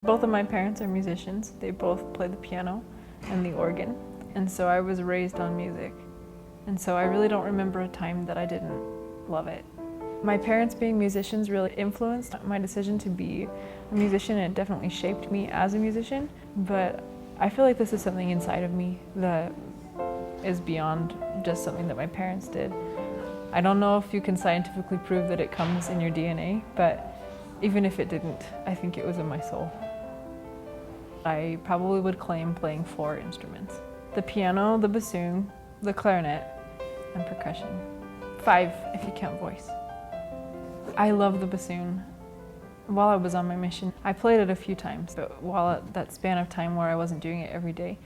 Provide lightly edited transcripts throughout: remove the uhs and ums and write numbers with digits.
Both of my parents are musicians. They both play the piano and the organ. And so I was raised on music. And so I really don't remember a time that I didn't love it. My parents being musicians really influenced my decision to be a musician, and it definitely shaped me as a musician. But I feel like this is something inside of me that is beyond just something that my parents did. I don't know if you can scientifically prove that it comes in your DNA, but even if it didn't, I think it was in my soul. I probably would claim playing 4 instruments: the piano, the bassoon, the clarinet, and percussion. 5 if you count voice. I love the bassoon. While I was on my mission, I played it a few times, but while at that span of time where I wasn't doing it every day,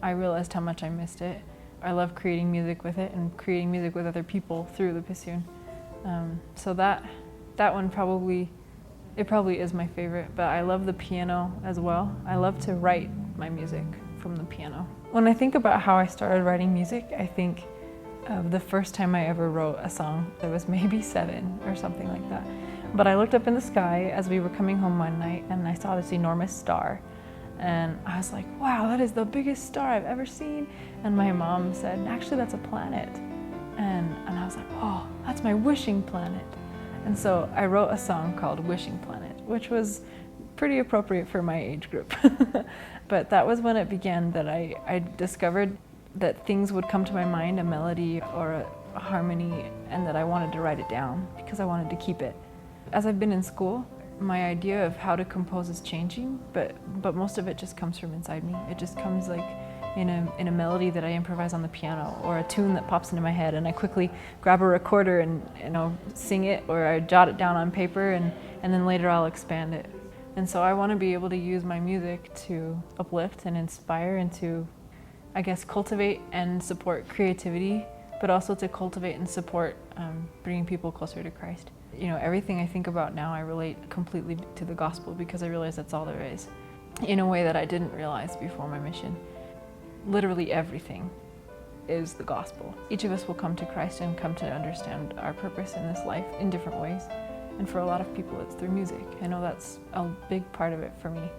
I realized how much I missed it. I love creating music with it and creating music with other people through the bassoon. So that one probably is my favorite, but I love the piano as well. I love to write my music from the piano. When I think about how I started writing music, I think of the first time I ever wrote a song. I was maybe 7 or something like that. But I looked up in the sky as we were coming home one night and I saw this enormous star. And I was like, wow, that is the biggest star I've ever seen. And my mom said, actually that's a planet. And I was like, oh, that's my wishing planet. And so I wrote a song called Wishing Planet, which was pretty appropriate for my age group. But that was when it began that I discovered that things would come to my mind, a melody or a harmony, and that I wanted to write it down because I wanted to keep it. As I've been in school, my idea of how to compose is changing, but most of it just comes from inside me. It just comes like in a melody that I improvise on the piano, or a tune that pops into my head and I quickly grab a recorder and sing it, or I jot it down on paper and then later I'll expand it. And so I want to be able to use my music to uplift and inspire and to, I guess, cultivate and support creativity, but also to cultivate and support bringing people closer to Christ. You know, everything I think about now I relate completely to the gospel because I realize that's all there is, in a way that I didn't realize before my mission. Literally everything is the gospel. Each of us will come to Christ and come to understand our purpose in this life in different ways. And for a lot of people it's through music. I know that's a big part of it for me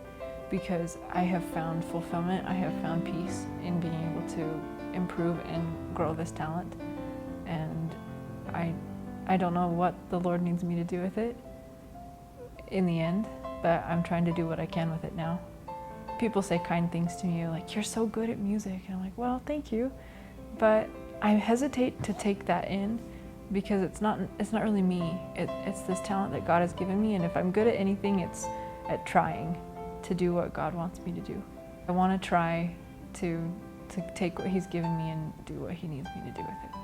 because I have found fulfillment, I have found peace in being able to improve and grow this talent. And I don't know what the Lord needs me to do with it in the end, but I'm trying to do what I can with it now. People say kind things to me like, you're so good at music. And I'm like, well, thank you. But I hesitate to take that in because it's not really me. It's this talent that God has given me. And if I'm good at anything, it's at trying to do what God wants me to do. I want to try to take what He's given me and do what He needs me to do with it.